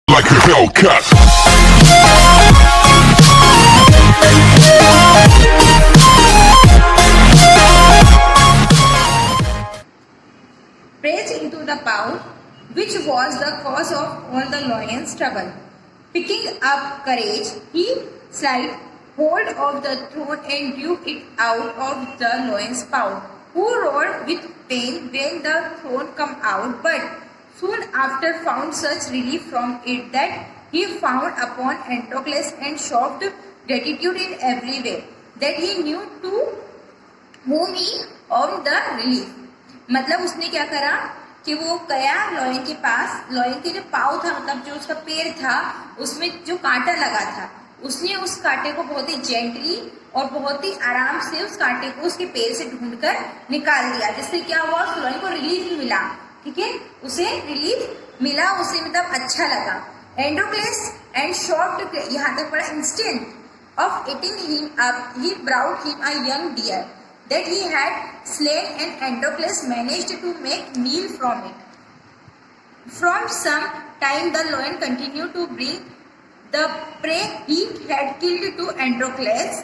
like a Hellcat. Pressed into the pound, which was the cause of all the lion's trouble. Picking up courage, he slid hold of the throne and drew it out of the lion's pound, who roared with pain when the throne came out, but soon after found such relief from it that he found upon Patroclus and showed gratitude in every way, that he knew to whom he owed the relief. मतलब उसने क्या करा कि वो गया lion के पास, lion के जो पाव था, मतलब जो उसका पैर था, उसमें जो कांटा लगा था, उसने उस कांटे को बहुत ही जेंटली और बहुत ही आराम से उस कांटे को उसके पैर से ढूंढकर निकाल दिया, जिससे क्या हुआ, उस लॉयन को रिलीफ मिला। ठीक है, उसे रिलीफ मिला, उसे मतलब अच्छा लगा। एंड्रोक्लस एंड शॉट यहाँ तक पड़ा, instead of eating him up he brought him a young deer that he had slain, and Patroclus managed to make meal from it. From some time the lion continued to bring the prey he had killed to Patroclus,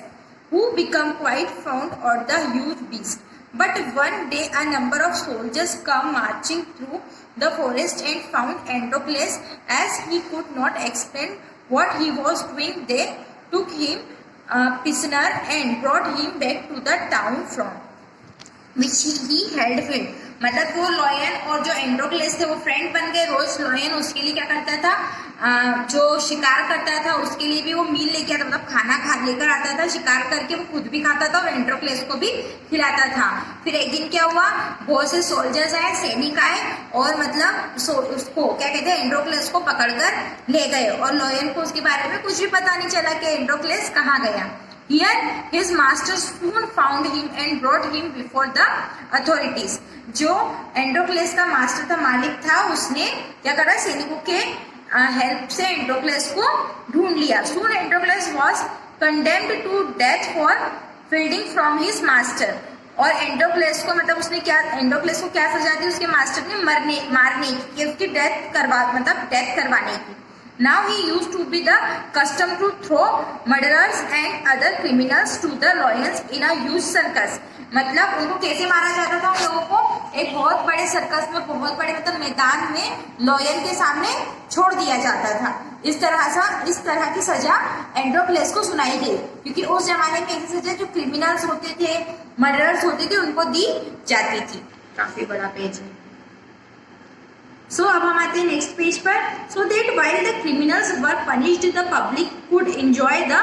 who became quite fond of the huge beast. But one day a number of soldiers come marching through the forest and found Patroclus. As he could not explain what he was doing, they took him prisoner and brought him back to the town from which he had fled. मतलब वो lion और जो एंड्रोक्लस थे वो friend बन गए। रोज lion उसके लिए क्या करता था, जो शिकार करता था उसके लिए भी वो मील लेके आता, मतलब खाना लेकर आता था, शिकार करके वो खुद भी खाता था और एंड्रोक्लस को भी खिलाता था। फिर एक दिन क्या हुआ, बहुत से सोल्जर्स आए, सैनिक आए और मतलब उसको क्या कहते हैं, एंड्रोक्लस को पकड़कर ले गए और लॉयन को उसके बारे में कुछ भी पता नहीं चला कि एंड्रोक्लस कहाँ गया। Here his master soon found him and brought him before the authorities. जो एंड्रोक्लस का मास्टर था, मालिक था, उसने क्या करा, सैनिकों के हेल्प से एंड्रोक्लस को ढूंढ लिया। Soon Patroclus was condemned to death for fleeing from his master. और एंड्रोक्लस को मतलब उसने क्या, एंड्रोक्लस को क्या सजा दी, उसके मास्टर ने मारने की, उसकी डेथ करवाने की। Now he used to be the custom to throw murderers and other criminals to the lions in a huge circus. मतलब उनको कैसे मारा जाता था, उन लोगों को एक बहुत बड़े सर्कस में, बहुत बड़े मतलब मैदान में लॉयन के सामने छोड़ दिया जाता था। इस तरह की सजा एंड्रोक्लस को सुनाई गई, क्योंकि उस जमाने में ऐसी सजा जो क्रिमिनल्स होते थे, मर्डरर्स होते थे, उनको दी जाती थी। काफी बड़ा पेज है। सो अब हम आते हैं नेक्स्ट पेज पर। So that while the criminals were punished the public could enjoy the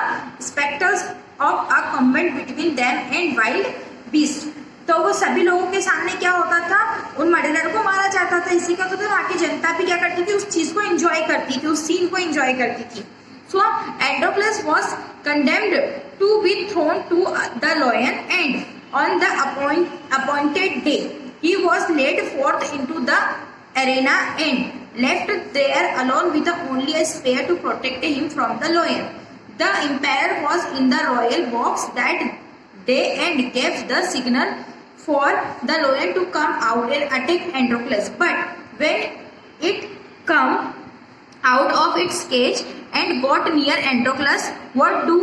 spectacles of a combat between them and wild beast. तो वो सभी लोगों के सामने क्या होता था, उन मर्डरर को मारा जाता था। इसी का मतलब वहाँ की जनता भी क्या करती थी, उस चीज को एंजॉय करती थी, उस सीन को एंजॉय करती थी। So Androcles was condemned to be thrown to the lion and on the appointed day he was led forth into the arena and left there alone with only a spear to protect him from the lion. The emperor was in the royal box that day and gave the signal for the lion to come out and attack Patroclus. But when it came out of its cage and got near Patroclus, what do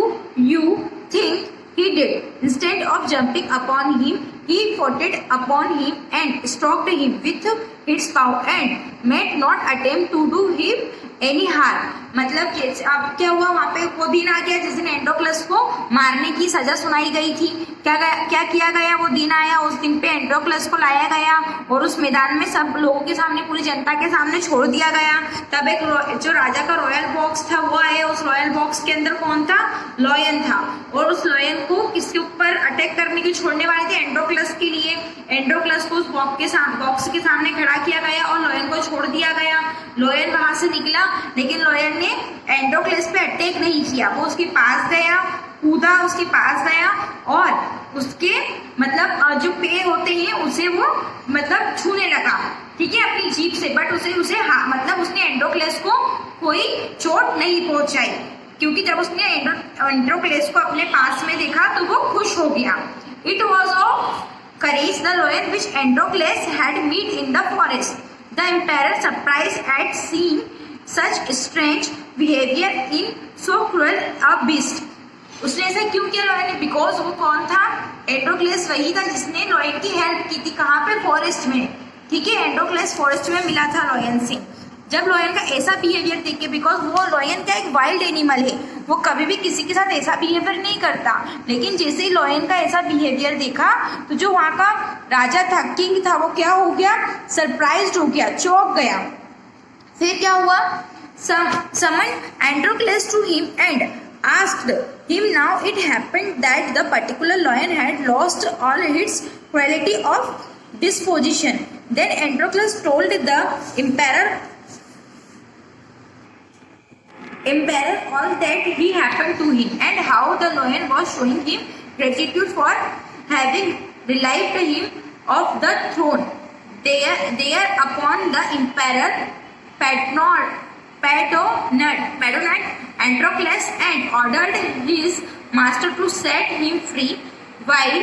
you think he did? Instead of jumping upon him, he fought upon him and struck him with its paw and made not attempt to do him any harm. मतलब जैसे अब क्या हुआ, वहाँ पे वो दिन आ गया जिस दिन एंड्रोक्लस को मारने की सजा सुनाई गई थी। क्या किया गया, वो दिन आया, उस दिन पे एंड्रोक्लस को लाया गया और उस मैदान में सब लोगों के सामने, पूरी जनता के सामने छोड़ दिया गया। तब एक जो राजा का रॉयल बॉक्स था वो आया, उस रॉयल बॉक्स के अंदर कौन था, लॉयन था, और उस लॉयन को किसके ऊपर अटैक करने की छोड़ने वाले थे, एंड्रोक्लस के लिए। एंड्रोक्लस को उस बॉक्स के सामने खड़ा किया गया और लॉयन को छोड़ दिया गया। लॉयन वहां से निकला, लेकिन लॉयन ने एंड्रोक्लस पे अटैक नहीं किया। वो उसके पास गया, कूदा उसके पास गया और उसके मतलब जो पैर होते हैं उसे वो मतलब छूने लगा, ठीक है, अपनी जीभ से। बट उसे मतलब उसने एंड्रोक्लस को कोई चोट नहीं पहुंचाई, क्योंकि जब उसने एंड्रोक्लस को अपने पास में देखा तो वो खुश हो गया। It was of courage the lion which Androcles had meet in the forest. The emperor, surprised at such strange behavior in so cruel a beast? उसने ऐसा क्यों किया लॉयन ने? बिकॉज वो कौन था? एंड्रोक्लेस वही था जिसने लॉयन की हेल्प की थी। कहाँ पे? फॉरेस्ट में। ठीक है, एंड्रोक्लेस फॉरेस्ट में मिला था लॉयन से। जब लॉयन का ऐसा बिहेवियर देख के, बिकॉज वो लॉयन का एक वाइल्ड एनिमल है, वो कभी भी किसी के साथ ऐसा बिहेवियर नहीं करता, लेकिन जैसे ही लॉयन का ऐसा बिहेवियर देखा तो जो वहाँ का राजा था, किंग था, वो क्या हो गया? सरप्राइज्ड हो गया, चौंक गया। फिर क्या हुआ? Summon Androcles to him and asked him. Now it happened that the particular lion had lost all its quality of disposition. Then Androclus told the emperor all that he happened to him and how the lion was showing him gratitude for having relieved him of the throne. Thereupon the emperor pardoned Androclus and ordered his master to set him free, while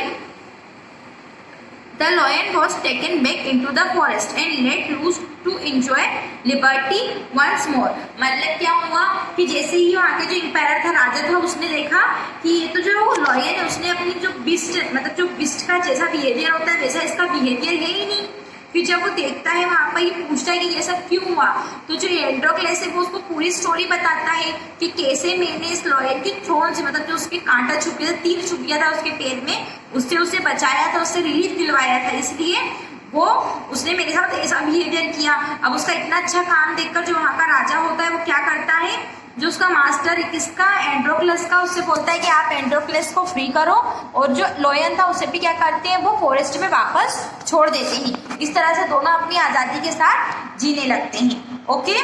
the lion was taken back into the forest and let loose to enjoy liberty once more. मतलब क्या हुआ कि जैसे ही वहाँ के जो emperor था, राजा था, उसने देखा कि ये तो जो लॉयन है उसने अपनी जो बिस्ट, मतलब जो बिस्ट का जैसा बिहेवियर होता है वैसा इसका बिहेवियर है ही नहीं। फिर जब वो देखता है वहाँ पर, ये पूछता है कि ये सब क्यों हुआ, तो जो एंड्रोक्लेस है वो उसको पूरी स्टोरी बताता है कि कैसे मैंने इस लॉयन की थ्रोन से, मतलब जो उसके कांटा छुप गया था, तीर छुप गया था उसके पैर में, उससे उसे बचाया था, उससे रिलीफ दिलवाया था, इसलिए वो उसने मेरे साथ ऐसा बिहेवियर किया। अब उसका इतना अच्छा काम देखकर जो वहाँ का राजा होता है वो क्या करता है, जो उसका मास्टर किसका, एंड्रोक्लस का, उससे बोलता है कि आप एंड्रोक्लस को फ्री करो, और जो लॉयन था उसे भी क्या करते हैं, वो फॉरेस्ट में वापस छोड़ देते हैं। इस तरह से दोनों अपनी आज़ादी के साथ जीने लगते हैं। ओके,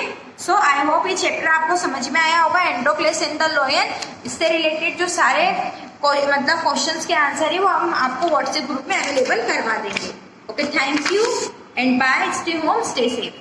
सो आई होप ये चैप्टर आपको समझ में आया होगा, एंड्रोक्लस एंड द लॉयन। इससे रिलेटेड जो सारे मतलब क्वेश्चंस के आंसर है वो हम आपको व्हाट्सएप ग्रुप में अवेलेबल करवा देंगे। Okay, thank you and bye, stay home, stay safe.